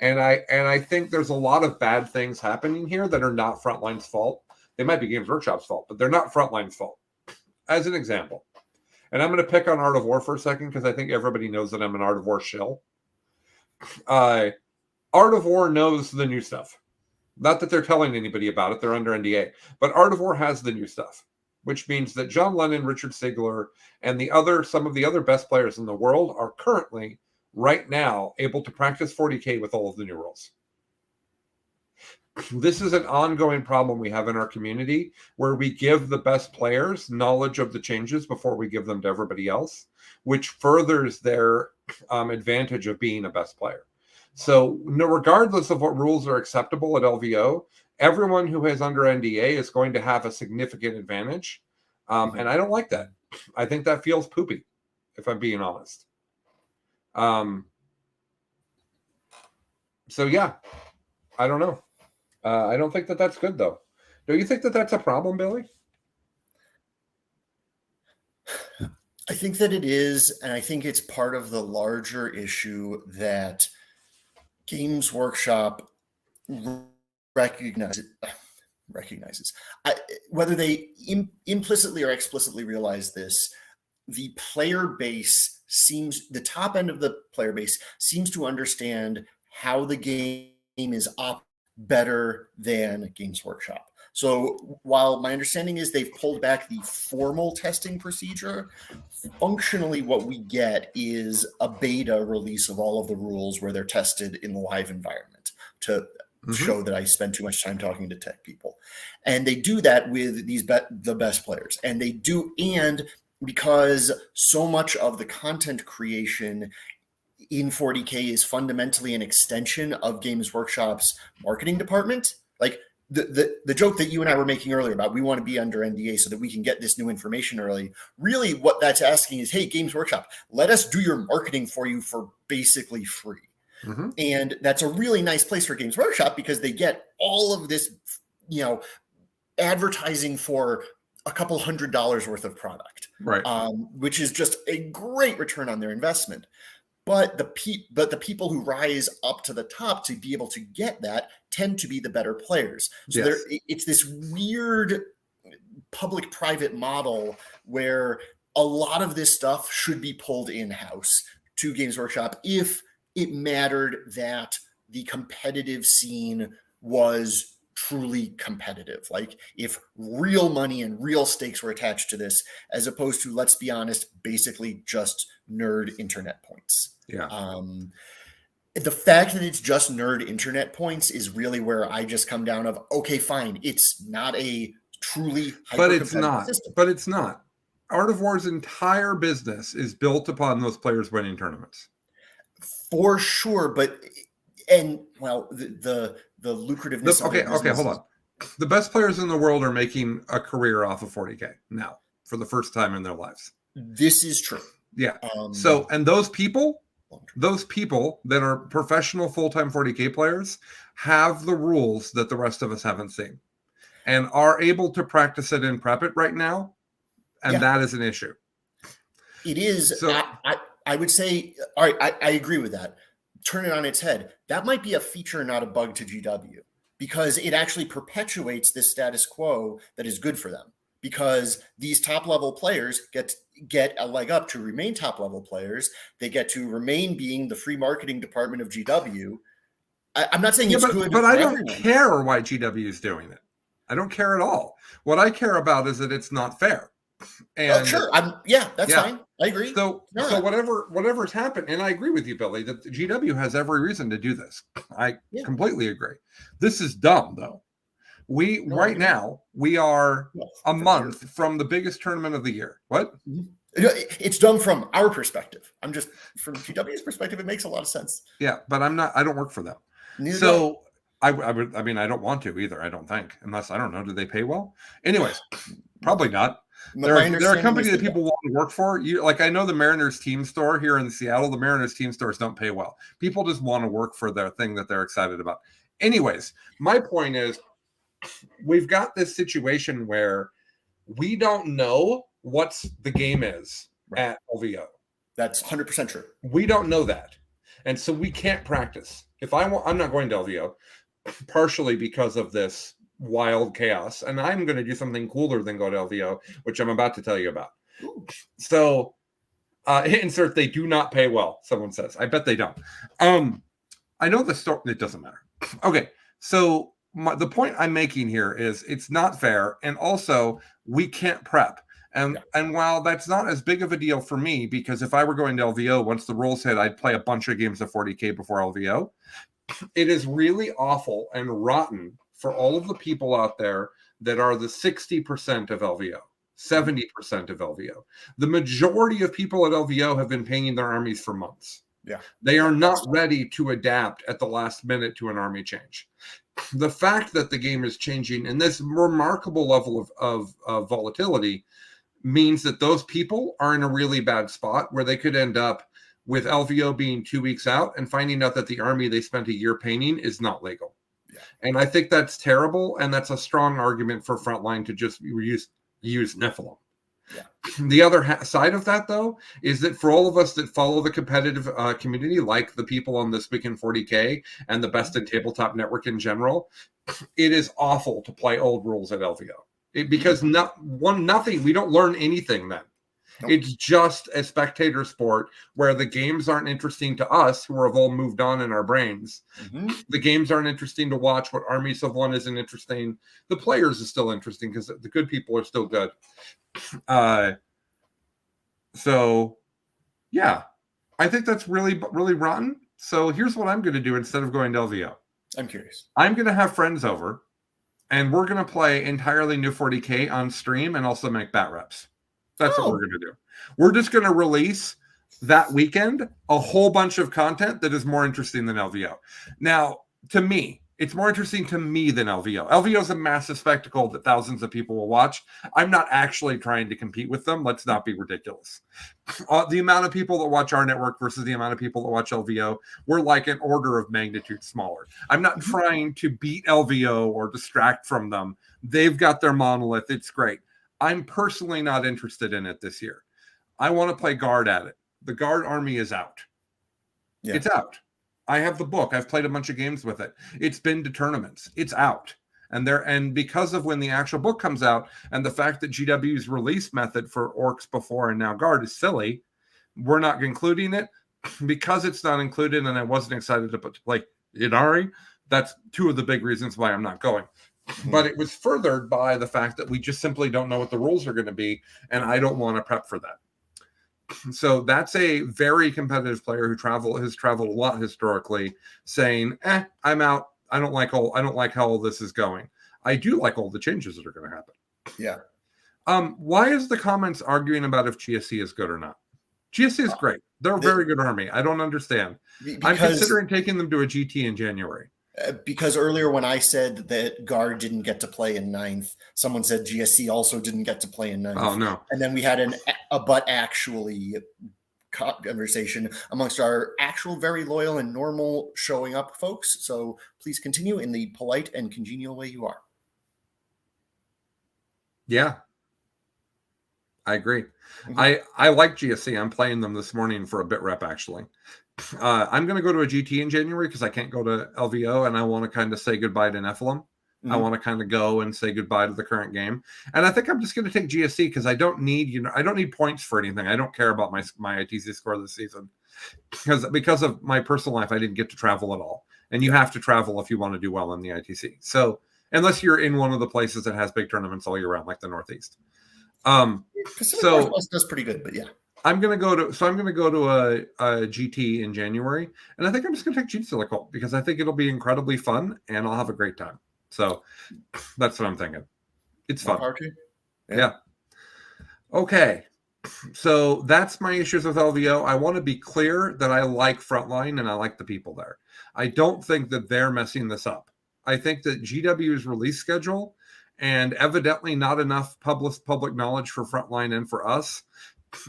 And I think there's a lot of bad things happening here that are not Frontline's fault. They might be Games Workshop's fault, but they're not Frontline's fault. As an example, and I'm going to pick on Art of War for a second, because I think everybody knows that I'm an Art of War shill. Art of War knows the new stuff. Not that they're telling anybody about it. They're under NDA. But Art of War has the new stuff, which means that John Lennon, Richard Sigler, and some of the other best players in the world are currently, right now, able to practice 40K with all of the new rules. This is an ongoing problem we have in our community, where we give the best players knowledge of the changes before we give them to everybody else, which furthers their advantage of being a best player. So regardless of what rules are acceptable at LVO, everyone who is under NDA is going to have a significant advantage. And I don't like that. I think that feels poopy, if I'm being honest. So yeah, I don't know. I don't think that that's good, though. Do you think that that's a problem, Billy? I think that it is, and I think it's part of the larger issue that Games Workshop recognizes. Whether they implicitly or explicitly realize this, the player base the top end of the player base seems to understand how the game is better than Games Workshop. So while my understanding is they've pulled back the formal testing procedure, functionally what we get is a beta release of all of the rules where they're tested in the live environment to show that I spend too much time talking to tech people. And they do that with the best players. And because so much of the content creation in 40K is fundamentally an extension of Games Workshop's marketing department. Like the joke that you and I were making earlier about we want to be under NDA so that we can get this new information early. Really what that's asking is, hey, Games Workshop, let us do your marketing for you for basically free. Mm-hmm. And that's a really nice place for Games Workshop, because they get all of this, advertising for a couple $100 worth of product, right? Which is just a great return on their investment. But the people who rise up to the top to be able to get that tend to be the better players. So it's this weird public-private model where a lot of this stuff should be pulled in-house to Games Workshop if it mattered that the competitive scene was truly competitive. Like if real money and real stakes were attached to this, as opposed to, let's be honest, basically just nerd internet points. Yeah. The fact that it's just nerd internet points is really where I just come down of, okay, fine. It's not a truly but it's not. system. But it's not. Art of War's entire business is built upon those players winning tournaments. For sure, but the lucrativeness. Okay, hold on. The best players in the world are making a career off of 40K now for the first time in their lives. This is true. Yeah. So, and those people that are professional full-time 40K players have the rules that the rest of us haven't seen and are able to practice it and prep it right now. And that is an issue. It is. So, I would say, all right, I agree with that. Turn it on its head. That might be a feature, not a bug to GW, because it actually perpetuates this status quo that is good for them, because these top level players get a leg up to remain top level players. They get to remain being the free marketing department of GW. I'm not saying it's good, but I don't care why GW is doing it. I don't care at all. What I care about is that it's not fair. And sure, that's fine. I agree. So whatever's happened, and I agree with you, Billy, that the GW has every reason to do this. I completely agree. This is dumb, though. Right now we are a month from the biggest tournament of the year. What? It's dumb from our perspective. I'm just from GW's perspective. It makes a lot of sense. Yeah, but I'm not. I don't work for them. So I mean, I don't want to either. I don't think, unless I don't know. Do they pay well? Anyways, probably not. They're a company that people want to work for. I know the Mariners team store here in Seattle. The Mariners team stores don't pay well. People just want to work for their thing that they're excited about. Anyways, my point is, we've got this situation where we don't know what the game is at LVO. That's 100% true. We don't know that, and so we can't practice. I'm not going to LVO, partially because of this wild chaos, and I'm going to do something cooler than go to LVO, which I'm about to tell you about. Ooh. So insert they do not pay well, someone says. I bet they don't. I know the story. It doesn't matter. Okay, so the point I'm making here is it's not fair, and also we can't prep. And while that's not as big of a deal for me, because if I were going to LVO, once the rules hit, I'd play a bunch of games of 40K before LVO. It is really awful and rotten for all of the people out there that are the 60% of LVO, 70% of LVO. The majority of people at LVO have been paying their armies for months. Yeah. They are not ready to adapt at the last minute to an army change. The fact that the game is changing in this remarkable level of volatility means that those people are in a really bad spot where they could end up with LVO being 2 weeks out and finding out that the army they spent a year painting is not legal. Yeah. And I think that's terrible, and that's a strong argument for Frontline to just use Nephilim. Yeah. The other side of that, though, is that for all of us that follow the competitive community, like the people on This Week in 40K and the Best in Tabletop Network in general, it is awful to play old rules at LVO. Because we don't learn anything then. Nope. It's just a spectator sport where the games aren't interesting to us who have all moved on in our brains. Mm-hmm. The games aren't interesting to watch. What armies have won isn't interesting. The players is still interesting because the good people are still good. So, yeah, I think that's really, really rotten. So here's what I'm going to do instead of going to LVO. I'm curious. I'm going to have friends over, and we're going to play entirely new 40K on stream and also make bat reps. That's what we're going to do. We're just going to release that weekend a whole bunch of content that is more interesting than LVO. Now, to me, it's more interesting to me than LVO. LVO is a massive spectacle that thousands of people will watch. I'm not actually trying to compete with them. Let's not be ridiculous. The amount of people that watch our network versus the amount of people that watch LVO, we're like an order of magnitude smaller. I'm not trying to beat LVO or distract from them. They've got their monolith. It's great. I'm personally not interested in it this year. I want to play Guard at it. The Guard army is out. Yeah. It's out. I have the book. I've played a bunch of games with it. It's been to tournaments. It's out. And because of when the actual book comes out and the fact that GW's release method for Orcs before and now Guard is silly, we're not including it. Because it's not included and I wasn't excited to play Inari, that's two of the big reasons why I'm not going. Mm-hmm. But it was furthered by the fact that we just simply don't know what the rules are going to be, and I don't want to prep for that. So that's a very competitive player who has traveled a lot historically, saying, I'm out. I don't like how all this is going. I do like all the changes that are going to happen. Yeah. Why is the comments arguing about if GSC is good or not? GSC is great. They're a very good army. I don't understand. I'm considering taking them to a GT in January. Because earlier when I said that Guard didn't get to play in 9th, someone said GSC also didn't get to play in 9th. Oh, no. And then we had a but actually conversation amongst our actual very loyal and normal showing up folks. So please continue in the polite and congenial way you are. Yeah. I agree. I like GSC. I'm playing them this morning for a bit rep, actually. I'm going to go to a GT in January because I can't go to LVO, and I want to kind of say goodbye to Nephilim. I want to kind of go and say goodbye to the current game, and I think I'm just going to take GSC because I don't need I don't need points for anything. I don't care about my ITC score this season because of my personal life. I didn't get to travel at all, and you have to travel if you want to do well in the ITC. So unless you're in one of the places that has big tournaments all year round, like the Northeast. Pacific Northwest does pretty good, but yeah. I'm gonna go to a GT in January, and I think I'm just gonna take Gene Stealer Cult because I think it'll be incredibly fun and I'll have a great time. So that's what I'm thinking. It's fun. Yeah. Okay. So that's my issues with LVO. I want to be clear that I like Frontline and I like the people there. I don't think that they're messing this up. I think that GW's release schedule and evidently not enough public knowledge for Frontline and for us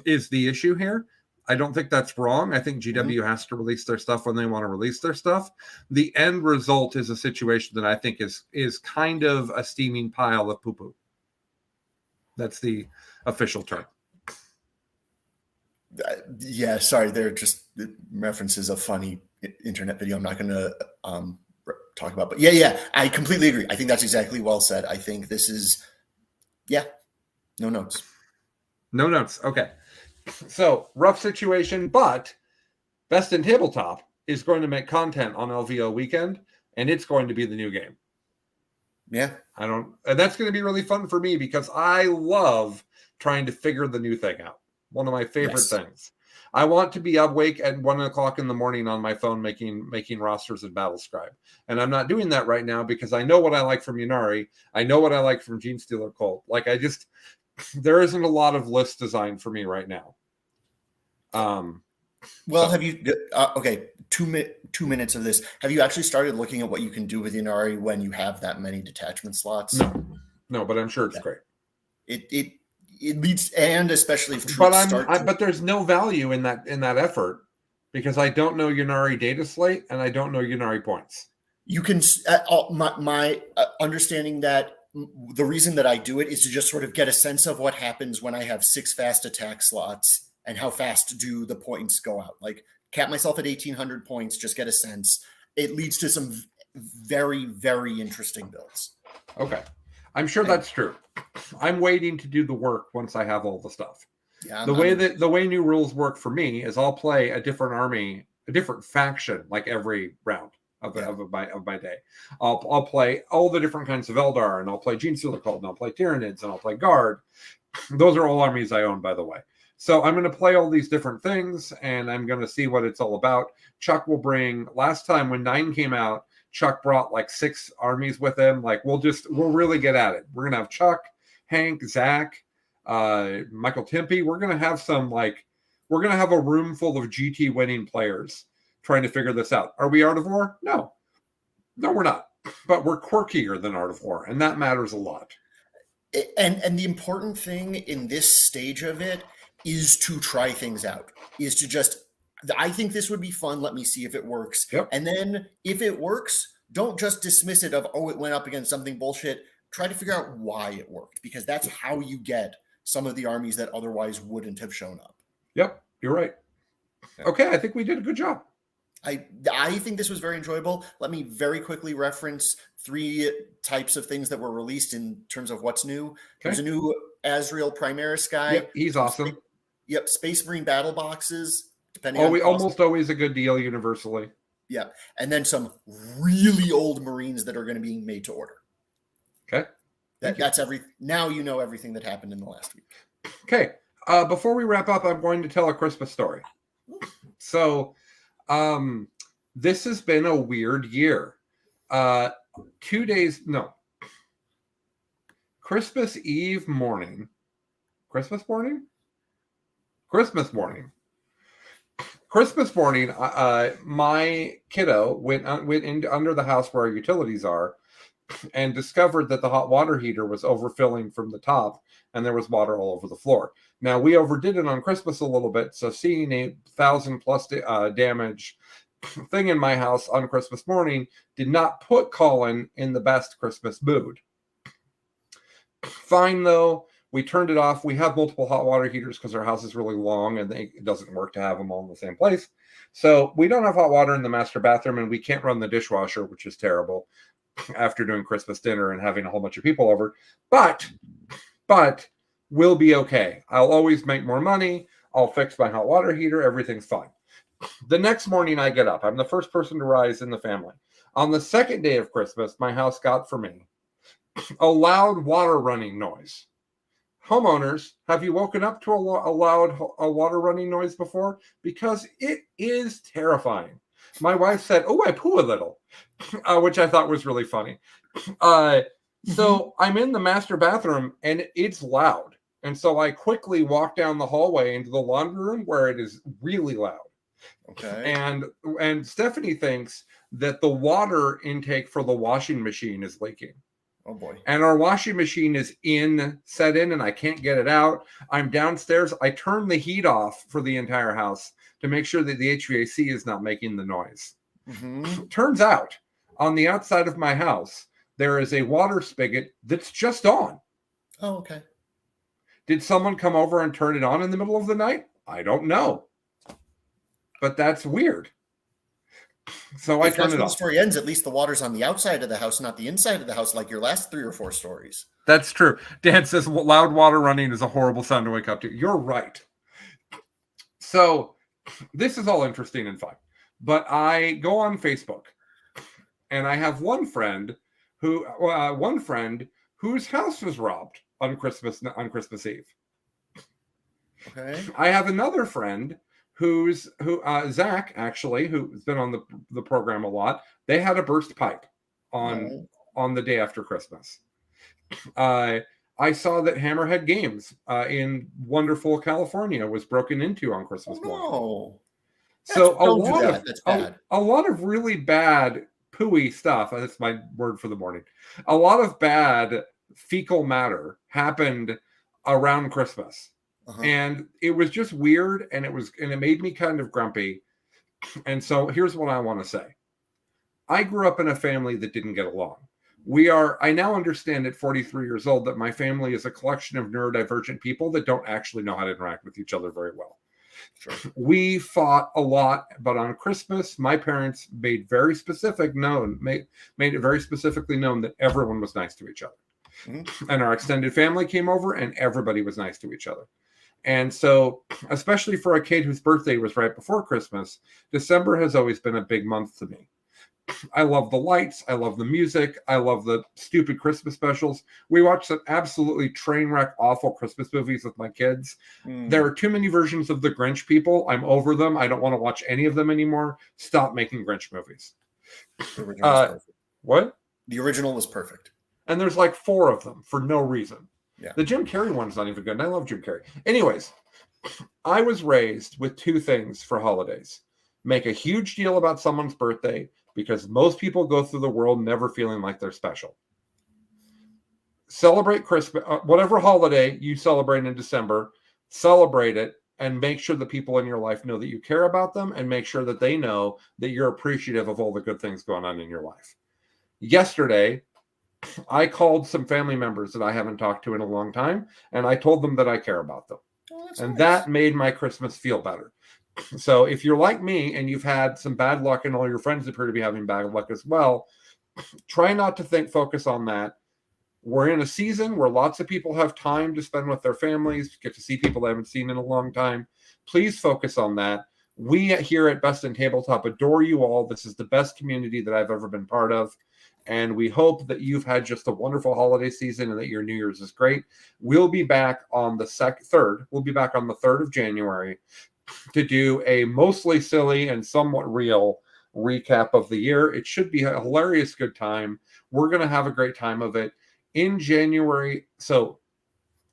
is the issue here. I don't think that's wrong. I think GW has to release their stuff when they want to release their stuff. The end result is a situation that I think is kind of a steaming pile of poo-poo. That's the official term. Yeah, sorry. They're just references of funny internet video I'm not going to talk about. But yeah, I completely agree. I think that's exactly well said. I think this is, no notes. No notes. Okay. So rough situation, but Best in Tabletop is going to make content on LVO weekend, and it's going to be the new game. Yeah. And that's going to be really fun for me because I love trying to figure the new thing out. One of my favorite things. I want to be awake at 1:00 in the morning on my phone making rosters in Battlescribe. And I'm not doing that right now because I know what I like from Ynnari. I know what I like from Gene Stealer Cult. There isn't a lot of list design for me right now. Have you, 2 minutes of this. Have you actually started looking at what you can do with Ynnari when you have that many detachment slots? No, but I'm sure it's great. It leads, and especially if troops but there's no value in that effort because I don't know Ynnari data slate and I don't know Ynnari points. You can, my understanding that the reason that I do it is to just sort of get a sense of what happens when I have 6 fast attack slots and how fast do the points go out. Like cap myself at 1,800 points, just get a sense. It leads to some very, very interesting builds. Okay. I'm sure that's true. I'm waiting to do the work once I have all the stuff. Yeah, the way new rules work for me is I'll play a different army, a different faction, like every round of my day. I'll play all the different kinds of Eldar, and I'll play Gene Stealer Cult, and I'll play Tyranids, and I'll play Guard. Those are all armies I own, by the way. So I'm going to play all these different things, and I'm going to see what it's all about. Chuck will bring. Last time when 9 came out, Chuck brought like 6 armies with him. Like we'll really get at it. We're going to have Chuck, Hank, Zach, Michael Timpey. We're going to have we're going to have a room full of GT winning players trying to figure this out. Are we Art of War? No, we're not. But we're quirkier than Art of War, and that matters a lot. And the important thing in this stage of it is to try things out. Is to just, I think this would be fun. Let me see if it works. Yep. And then if it works, don't just dismiss it of, it went up against something bullshit. Try to figure out why it worked, because that's how you get some of the armies that otherwise wouldn't have shown up. Yep, you're right. Okay, I think we did a good job. I think this was very enjoyable. Let me very quickly reference 3 types of things that were released in terms of what's new. Okay. There's a new Azrael Primaris guy. Yep, he's awesome. Space Marine battle boxes. Almost always a good deal universally. Yeah, and then some really old Marines that are going to be made to order. Okay. That's now you know everything that happened in the last week. Okay. Before we wrap up, I'm going to tell a Christmas story. So, this has been a weird year. Christmas Eve morning, Christmas morning? Christmas morning. Christmas morning, my kiddo went in under the house where our utilities are and discovered that the hot water heater was overfilling from the top and there was water all over the floor. Now, we overdid it on Christmas a little bit, so seeing a 1,000+ damage thing in my house on Christmas morning did not put Colin in the best Christmas mood. Fine, though. We turned it off. We have multiple hot water heaters because our house is really long and it doesn't work to have them all in the same place. So we don't have hot water in the master bathroom, and we can't run the dishwasher, which is terrible after doing Christmas dinner and having a whole bunch of people over. But we'll be okay. I'll always make more money. I'll fix my hot water heater. Everything's fine. The next morning I get up. I'm the first person to rise in the family. On the second day of Christmas, my house got for me a loud water running noise. Homeowners, have you woken up to a loud water running noise before? Because it is terrifying. My wife said, "Oh, I poo a little," which I thought was really funny. So I'm in the master bathroom and it's loud. And so I quickly walk down the hallway into the laundry room where it is really loud. Okay. And Stephanie thinks that the water intake for the washing machine is leaking. Oh boy. And our washing machine is set in and I can't get it out. I'm downstairs. I turn the heat off for the entire house to make sure that the HVAC is not making the noise. Turns out on the outside of my house, there is a water spigot that's just on. Oh, okay. Did someone come over and turn it on in the middle of the night? I don't know. But that's weird. So I turn it off. The story ends. At least the water's on the outside of the house, not the inside of the house, like your last 3 or 4 stories. That's true. Dan says loud water running is a horrible sound to wake up to. You're right. So this is all interesting and fun. But I go on Facebook, and I have one friend whose house was robbed on Christmas Eve. Okay. I have another friend who Zach, actually, who's been on the program a lot. They had a burst pipe on the day after Christmas. I saw that Hammerhead Games in wonderful California was broken into on Christmas morning. No. So a lot of really bad pooey stuff. That's my word for the morning. A lot of bad fecal matter happened around Christmas. And it was just weird, and it made me kind of grumpy. And so here's what I want to say. I grew up in a family that didn't get along. I now understand at 43 years old that my family is a collection of neurodivergent people that don't actually know how to interact with each other very well. Sure. We fought a lot, but on Christmas, my parents made it very specifically known that everyone was nice to each other. And our extended family came over and everybody was nice to each other. And so, especially for a kid whose birthday was right before Christmas, December has always been a big month to me. I love the lights. I love the music. I love the stupid Christmas specials. We watch some absolutely train wreck, awful Christmas movies with my kids. There are too many versions of the Grinch, people. I'm over them. I don't want to watch any of them anymore. Stop making Grinch movies. The original was perfect. What? The original was perfect. And there's like 4 of them for no reason. Yeah. The Jim Carrey one's not even good, and I love Jim Carrey. Anyways, I was raised with 2 things for holidays. Make a huge deal about someone's birthday, because most people go through the world never feeling like they're special. Celebrate Christmas, whatever holiday you celebrate in December, celebrate it, and make sure the people in your life know that you care about them, and make sure that they know that you're appreciative of all the good things going on in your life. Yesterday, I called some family members that I haven't talked to in a long time, and I told them that I care about them. And nice. That made my Christmas feel better. So if you're like me and you've had some bad luck and all your friends appear to be having bad luck as well, try not to focus on that. We're in a season where lots of people have time to spend with their families, get to see people they haven't seen in a long time. Please focus on that. We here at Best in Tabletop adore you all. This is the best community that I've ever been part of. And we hope that you've had just a wonderful holiday season and that your New Year's is great. We'll be back on the 3rd. We'll be back on the 3rd of January to do a mostly silly and somewhat real recap of the year. It should be a hilarious good time. We're going to have a great time of it in January. So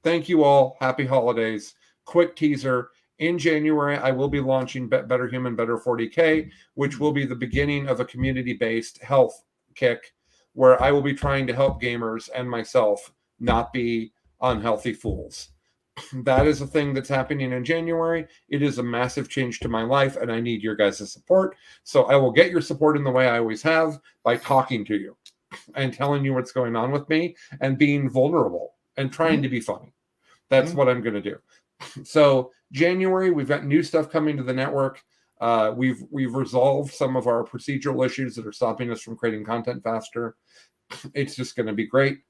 thank you all. Happy holidays. Quick teaser. In January, I will be launching Better Human, Better 40K, which will be the beginning of a community-based health kick where I will be trying to help gamers and myself not be unhealthy fools. That is a thing that's happening in January. It is a massive change to my life, and I need your guys' support. So I will get your support in the way I always have, by talking to you and telling you what's going on with me and being vulnerable and trying to be funny. That's what I'm going to do. So January, we've got new stuff coming to the network. We've resolved some of our procedural issues that are stopping us from creating content faster. It's just going to be great.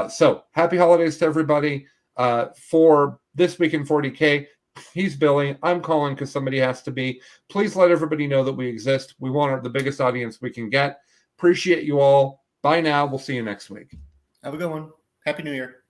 So happy holidays to everybody. For this week in 40K, he's Billy. I'm calling because somebody has to be. Please let everybody know that we exist. We want the biggest audience we can get. Appreciate you all. Bye now. We'll see you next week. Have a good one. Happy New Year.